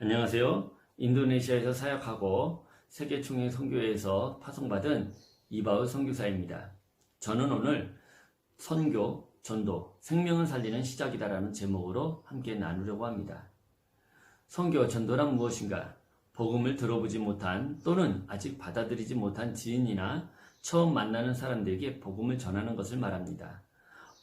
안녕하세요. 인도네시아에서 사역하고 세계총회 선교회에서 파송받은 이바울 선교사입니다. 저는 오늘 선교, 전도, 생명을 살리는 시작이다라는 제목으로 함께 나누려고 합니다. 선교, 전도란 무엇인가? 복음을 들어보지 못한 또는 아직 받아들이지 못한 지인이나 처음 만나는 사람들에게 복음을 전하는 것을 말합니다.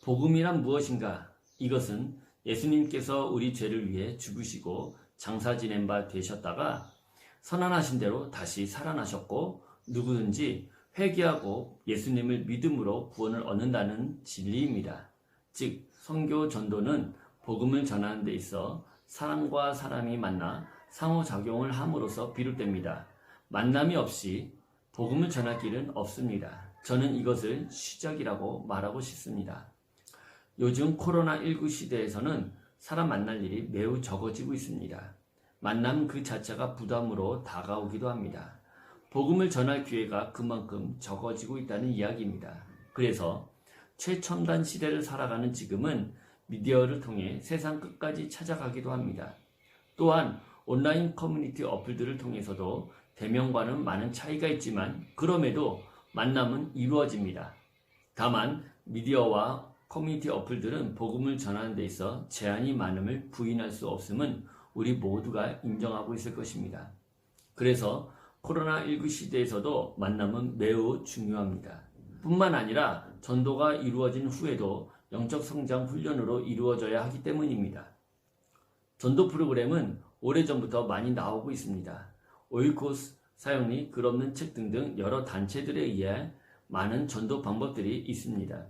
복음이란 무엇인가? 이것은 예수님께서 우리 죄를 위해 죽으시고 장사 지낸 바 되셨다가 선언하신 대로 다시 살아나셨고 누구든지 회개하고 예수님을 믿음으로 구원을 얻는다는 진리입니다. 즉 선교 전도는 복음을 전하는 데 있어 사람과 사람이 만나 상호작용을 함으로써 비롯됩니다. 만남이 없이 복음을 전할 길은 없습니다. 저는 이것을 시작이라고 말하고 싶습니다. 요즘 코로나19 시대에서는 사람 만날 일이 매우 적어지고 있습니다. 만남 그 자체가 부담으로 다가오기도 합니다. 복음을 전할 기회가 그만큼 적어지고 있다는 이야기입니다. 그래서 최첨단 시대를 살아가는 지금은 미디어를 통해 세상 끝까지 찾아가기도 합니다. 또한 온라인 커뮤니티 어플들을 통해서도 대면과는 많은 차이가 있지만 그럼에도 만남은 이루어집니다. 다만 미디어와 커뮤니티 어플들은 복음을 전하는 데 있어 제한이 많음을 부인할 수 없음은 우리 모두가 인정하고 있을 것입니다. 그래서 코로나19 시대에서도 만남은 매우 중요합니다. 뿐만 아니라 전도가 이루어진 후에도 영적 성장 훈련으로 이루어져야 하기 때문입니다. 전도 프로그램은 오래전부터 많이 나오고 있습니다. 오이코스, 사역리, 글없는 책 등등 여러 단체들에 의해 많은 전도 방법들이 있습니다.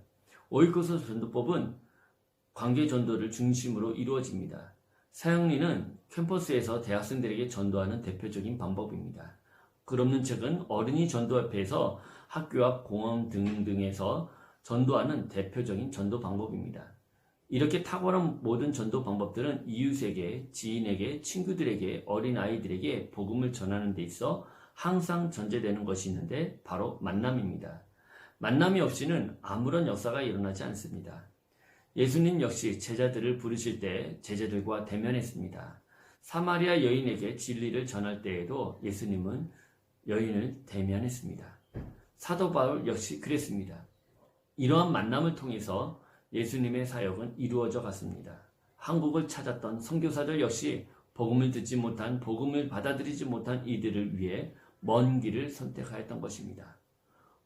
오이코스 전도법은 관계 전도를 중심으로 이루어집니다. 사역리는 캠퍼스에서 대학생들에게 전도하는 대표적인 방법입니다. 글없는 책은 어린이 전도협회에서 학교 앞 공원 등등에서 전도하는 대표적인 전도 방법입니다. 이렇게 탁월한 모든 전도 방법들은 이웃에게, 지인에게, 친구들에게, 어린아이들에게 복음을 전하는 데 있어 항상 전제되는 것이 있는데 바로 만남입니다. 만남이 없이는 아무런 역사가 일어나지 않습니다. 예수님 역시 제자들을 부르실 때 제자들과 대면했습니다. 사마리아 여인에게 진리를 전할 때에도 예수님은 여인을 대면했습니다. 사도 바울 역시 그랬습니다. 이러한 만남을 통해서 예수님의 사역은 이루어져 갔습니다. 한국을 찾았던 선교사들 역시 복음을 듣지 못한, 복음을 받아들이지 못한 이들을 위해 먼 길을 선택하였던 것입니다.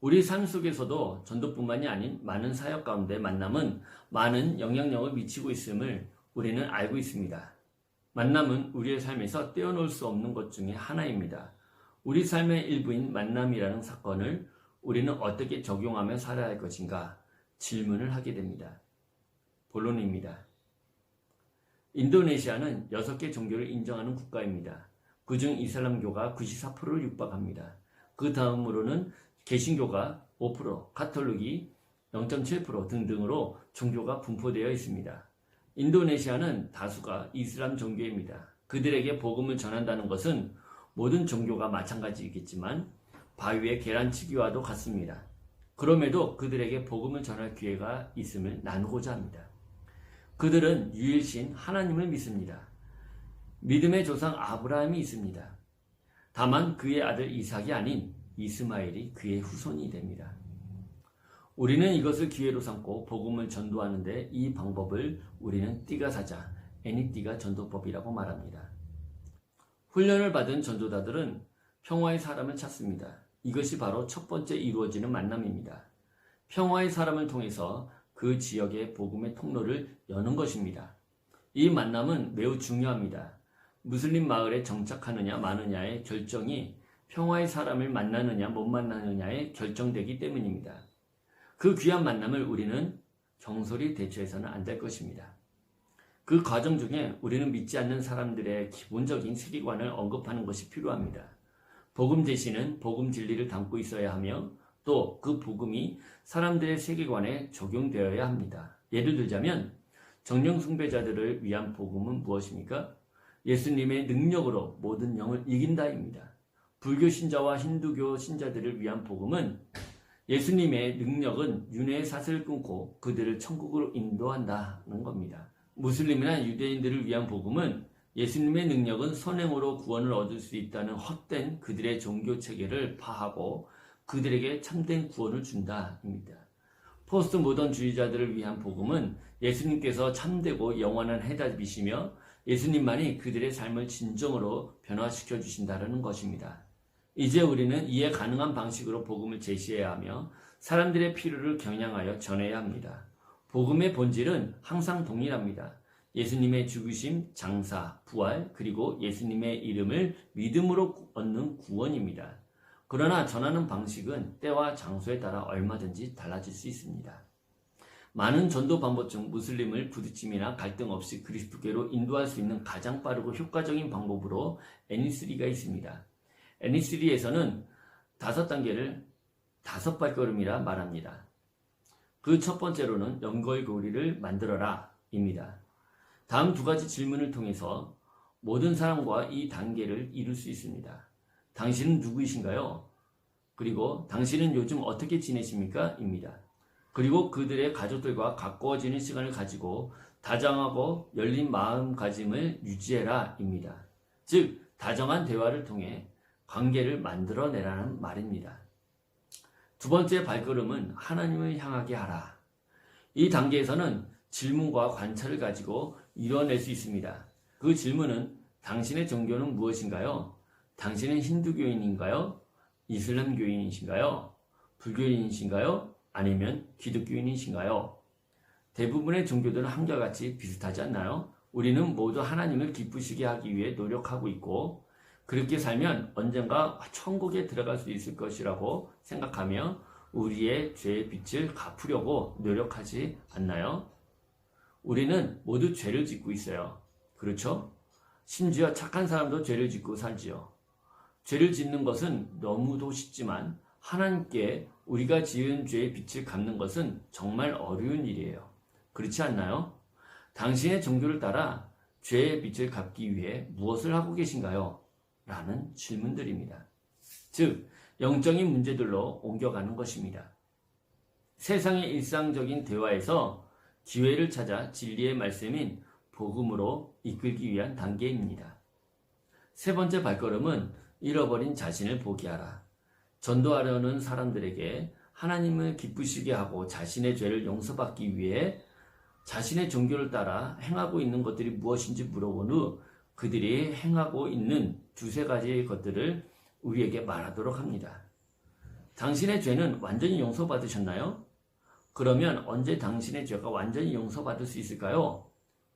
우리 삶 속에서도 전도뿐만이 아닌 많은 사역 가운데 만남은 많은 영향력을 미치고 있음을 우리는 알고 있습니다. 만남은 우리의 삶에서 떼어놓을 수 없는 것 중에 하나입니다. 우리 삶의 일부인 만남이라는 사건을 우리는 어떻게 적용하며 살아야 할 것인가 질문을 하게 됩니다. 본론입니다. 인도네시아는 6개 종교를 인정하는 국가입니다. 그중 이슬람교가 94%를 육박합니다. 그 다음으로는 개신교가 5%, 가톨릭이 0.7% 등등으로 종교가 분포되어 있습니다. 인도네시아는 다수가 이슬람 종교입니다. 그들에게 복음을 전한다는 것은 모든 종교가 마찬가지이겠지만 바위의 계란치기와도 같습니다. 그럼에도 그들에게 복음을 전할 기회가 있음을 나누고자 합니다. 그들은 유일신 하나님을 믿습니다. 믿음의 조상 아브라함이 있습니다. 다만 그의 아들 이삭이 아닌 이스마엘이 그의 후손이 됩니다. 우리는 이것을 기회로 삼고 복음을 전도하는데 이 방법을 우리는 띠가 사자, 애니띠가 전도법이라고 말합니다. 훈련을 받은 전도자들은 평화의 사람을 찾습니다. 이것이 바로 첫 번째 이루어지는 만남입니다. 평화의 사람을 통해서 그 지역의 복음의 통로를 여는 것입니다. 이 만남은 매우 중요합니다. 무슬림 마을에 정착하느냐 마느냐의 결정이 평화의 사람을 만나느냐 못 만나느냐에 결정되기 때문입니다. 그 귀한 만남을 우리는 경솔히 대처해서는 안 될 것입니다. 그 과정 중에 우리는 믿지 않는 사람들의 기본적인 세계관을 언급하는 것이 필요합니다. 복음 제시는 복음 진리를 담고 있어야 하며 또 그 복음이 사람들의 세계관에 적용되어야 합니다. 예를 들자면 정령 숭배자들을 위한 복음은 무엇입니까? 예수님의 능력으로 모든 영을 이긴다입니다. 불교 신자와 힌두교 신자들을 위한 복음은 예수님의 능력은 윤회의 사슬을 끊고 그들을 천국으로 인도한다는 겁니다. 무슬림이나 유대인들을 위한 복음은 예수님의 능력은 선행으로 구원을 얻을 수 있다는 헛된 그들의 종교 체계를 파하고 그들에게 참된 구원을 준다입니다. 포스트 모던주의자들을 위한 복음은 예수님께서 참되고 영원한 해답이시며 예수님만이 그들의 삶을 진정으로 변화시켜 주신다는 것입니다. 이제 우리는 이해 가능한 방식으로 복음을 제시해야 하며 사람들의 필요를 겨냥하여 전해야 합니다. 복음의 본질은 항상 동일합니다. 예수님의 죽으심, 장사, 부활, 그리고 예수님의 이름을 믿음으로 얻는 구원입니다. 그러나 전하는 방식은 때와 장소에 따라 얼마든지 달라질 수 있습니다. 많은 전도 방법 중 무슬림을 부딪힘이나 갈등 없이 그리스도께로 인도할 수 있는 가장 빠르고 효과적인 방법으로 N3가 있습니다. N3에서는 5단계를 5발걸음이라 말합니다. 그 첫 번째로는 연결고리를 만들어라 입니다. 다음 2가지 질문을 통해서 모든 사람과 이 단계를 이룰 수 있습니다. 당신은 누구이신가요? 그리고 당신은 요즘 어떻게 지내십니까? 입니다. 그리고 그들의 가족들과 가까워지는 시간을 가지고 다정하고 열린 마음가짐을 유지해라 입니다. 즉 다정한 대화를 통해 관계를 만들어내라는 말입니다. 2번째 발걸음은 하나님을 향하게 하라. 이 단계에서는 질문과 관찰을 가지고 이뤄낼 수 있습니다. 그 질문은 당신의 종교는 무엇인가요? 당신은 힌두교인인가요? 이슬람교인이신가요? 불교인이신가요? 아니면 기독교인이신가요? 대부분의 종교들은 한결같이 비슷하지 않나요? 우리는 모두 하나님을 기쁘시게 하기 위해 노력하고 있고 그렇게 살면 언젠가 천국에 들어갈 수 있을 것이라고 생각하며 우리의 죄의 빚을 갚으려고 노력하지 않나요? 우리는 모두 죄를 짓고 있어요. 그렇죠? 심지어 착한 사람도 죄를 짓고 살지요. 죄를 짓는 것은 너무도 쉽지만 하나님께 우리가 지은 죄의 빚을 갚는 것은 정말 어려운 일이에요. 그렇지 않나요? 당신의 종교를 따라 죄의 빚을 갚기 위해 무엇을 하고 계신가요? 라는 질문들입니다. 즉, 영적인 문제들로 옮겨가는 것입니다. 세상의 일상적인 대화에서 기회를 찾아 진리의 말씀인 복음으로 이끌기 위한 단계입니다. 3번째 발걸음은 잃어버린 자신을 포기하라. 전도하려는 사람들에게 하나님을 기쁘시게 하고 자신의 죄를 용서받기 위해 자신의 종교를 따라 행하고 있는 것들이 무엇인지 물어본 후 그들이 행하고 있는 2-3가지의 것들을 우리에게 말하도록 합니다. 당신의 죄는 완전히 용서받으셨나요? 그러면 언제 당신의 죄가 완전히 용서받을 수 있을까요?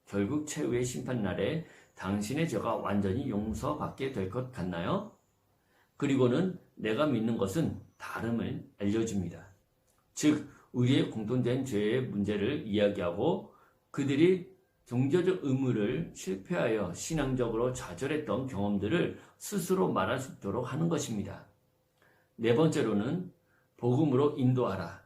결국 최후의 심판날에 당신의 죄가 완전히 용서받게 될 것 같나요? 그리고는 내가 믿는 것은 다름을 알려줍니다. 즉, 우리의 공통된 죄의 문제를 이야기하고 그들이 종교적 의무를 실패하여 신앙적으로 좌절했던 경험들을 스스로 말할 수 있도록 하는 것입니다. 4번째로는 복음으로 인도하라.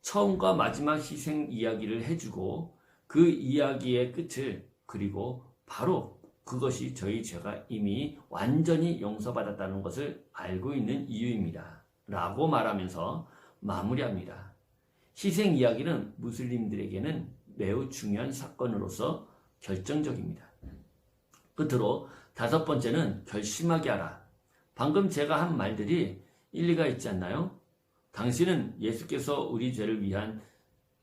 처음과 마지막 희생 이야기를 해주고 그 이야기의 끝을 그리고 바로 그것이 저희 죄가 이미 완전히 용서받았다는 것을 알고 있는 이유입니다. 라고 말하면서 마무리합니다. 희생 이야기는 무슬림들에게는 매우 중요한 사건으로서 결정적입니다. 끝으로 5번째는 결심하게 하라. 방금 제가 한 말들이 일리가 있지 않나요? 당신은 예수께서 우리 죄를 위한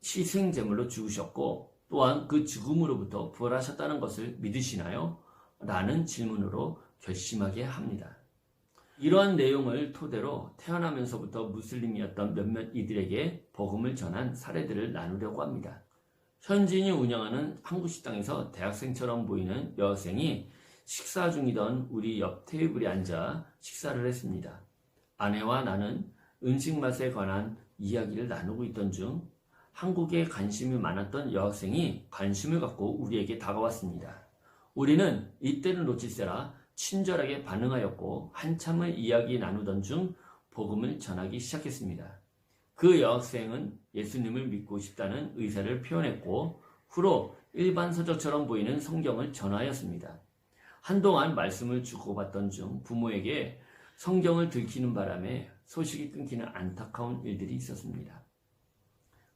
희생제물로 죽으셨고 또한 그 죽음으로부터 부활하셨다는 것을 믿으시나요? 라는 질문으로 결심하게 합니다. 이러한 내용을 토대로 태어나면서부터 무슬림이었던 몇몇 이들에게 복음을 전한 사례들을 나누려고 합니다. 현지인이 운영하는 한국 식당에서 대학생처럼 보이는 여학생이 식사 중이던 우리 옆 테이블에 앉아 식사를 했습니다. 아내와 나는 음식 맛에 관한 이야기를 나누고 있던 중 한국에 관심이 많았던 여학생이 관심을 갖고 우리에게 다가왔습니다. 우리는 이때를 놓칠세라 친절하게 반응하였고 한참을 이야기 나누던 중 복음을 전하기 시작했습니다. 그 여학생은 예수님을 믿고 싶다는 의사를 표현했고 후로 일반 서적처럼 보이는 성경을 전하였습니다. 한동안 말씀을 주고받던 중 부모에게 성경을 들키는 바람에 소식이 끊기는 안타까운 일들이 있었습니다.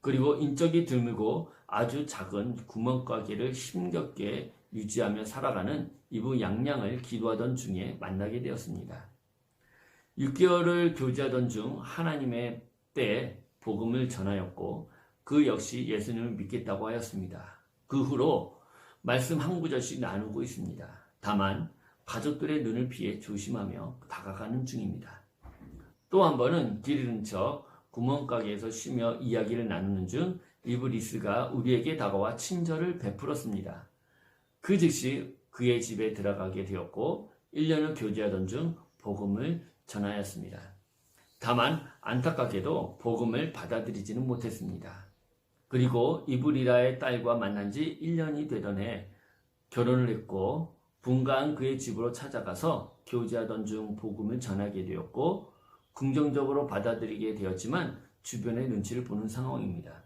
그리고 인적이 드물고 아주 작은 구멍가게를 힘겹게 유지하며 살아가는 이부 양양을 기도하던 중에 만나게 되었습니다. 6개월을 교제하던 중 하나님의 때에 복음을 전하였고 그 역시 예수님을 믿겠다고 하였습니다. 그 후로 말씀 한 구절씩 나누고 있습니다. 다만 가족들의 눈을 피해 조심하며 다가가는 중입니다. 또 한 번은 길 잃은 척 구멍가게에서 쉬며 이야기를 나누는 중 이브리스가 우리에게 다가와 친절을 베풀었습니다. 그 즉시 그의 집에 들어가게 되었고 1년을 교제하던 중 복음을 전하였습니다. 다만 안타깝게도 복음을 받아들이지는 못했습니다. 그리고 이브리라의 딸과 만난 지 1년이 되던 해 결혼을 했고 분가한 그의 집으로 찾아가서 교제하던 중 복음을 전하게 되었고 긍정적으로 받아들이게 되었지만 주변의 눈치를 보는 상황입니다.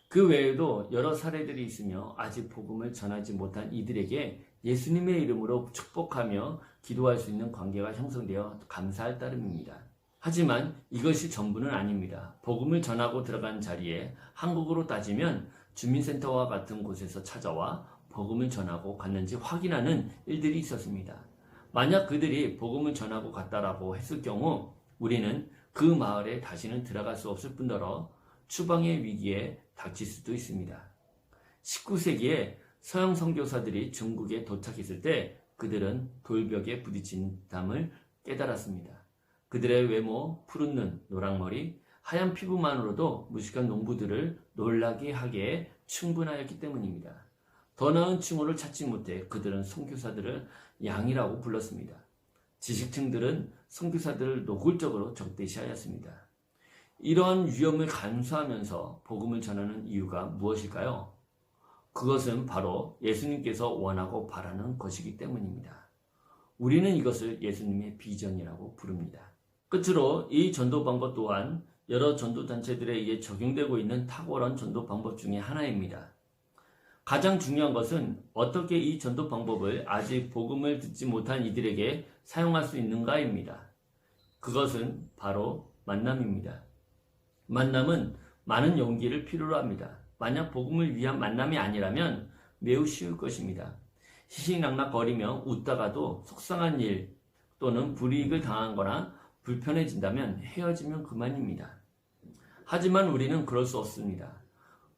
그 외에도 여러 사례들이 있으며 아직 복음을 전하지 못한 이들에게 예수님의 이름으로 축복하며 기도할 수 있는 관계가 형성되어 감사할 따름입니다. 하지만 이것이 전부는 아닙니다. 복음을 전하고 들어간 자리에 한국으로 따지면 주민센터와 같은 곳에서 찾아와 복음을 전하고 갔는지 확인하는 일들이 있었습니다. 만약 그들이 복음을 전하고 갔다라고 했을 경우 우리는 그 마을에 다시는 들어갈 수 없을 뿐더러 추방의 위기에 닥칠 수도 있습니다. 19세기에 서양 선교사들이 중국에 도착했을 때 그들은 돌벽에 부딪힌 담을 깨달았습니다. 그들의 외모, 푸른 눈, 노랑머리, 하얀 피부만으로도 무식한 농부들을 놀라게 하기에 충분하였기 때문입니다. 더 나은 칭호를 찾지 못해 그들은 선교사들을 양이라고 불렀습니다. 지식층들은 선교사들을 노골적으로 적대시하였습니다. 이러한 위험을 감수하면서 복음을 전하는 이유가 무엇일까요? 그것은 바로 예수님께서 원하고 바라는 것이기 때문입니다. 우리는 이것을 예수님의 비전이라고 부릅니다. 끝으로 이 전도 방법 또한 여러 전도단체들에 의해 적용되고 있는 탁월한 전도 방법 중에 하나입니다. 가장 중요한 것은 어떻게 이 전도 방법을 아직 복음을 듣지 못한 이들에게 사용할 수 있는가입니다. 그것은 바로 만남입니다. 만남은 많은 용기를 필요로 합니다. 만약 복음을 위한 만남이 아니라면 매우 쉬울 것입니다. 희희낙낙거리며 웃다가도 속상한 일 또는 불이익을 당한 거나 불편해진다면 헤어지면 그만입니다. 하지만 우리는 그럴 수 없습니다.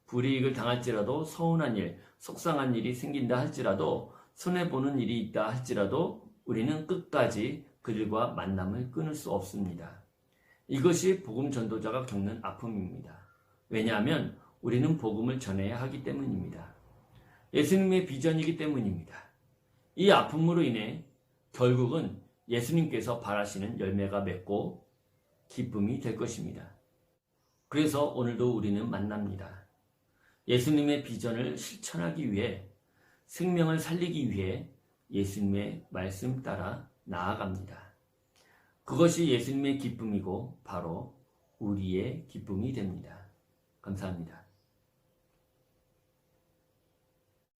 불이익을 당할지라도 서운한 일, 속상한 일이 생긴다 할지라도 손해보는 일이 있다 할지라도 우리는 끝까지 그들과 만남을 끊을 수 없습니다. 이것이 복음 전도자가 겪는 아픔입니다. 왜냐하면 우리는 복음을 전해야 하기 때문입니다. 예수님의 비전이기 때문입니다. 이 아픔으로 인해 결국은 예수님께서 바라시는 열매가 맺고 기쁨이 될 것입니다. 그래서 오늘도 우리는 만납니다. 예수님의 비전을 실천하기 위해 생명을 살리기 위해 예수님의 말씀 따라 나아갑니다. 그것이 예수님의 기쁨이고 바로 우리의 기쁨이 됩니다. 감사합니다.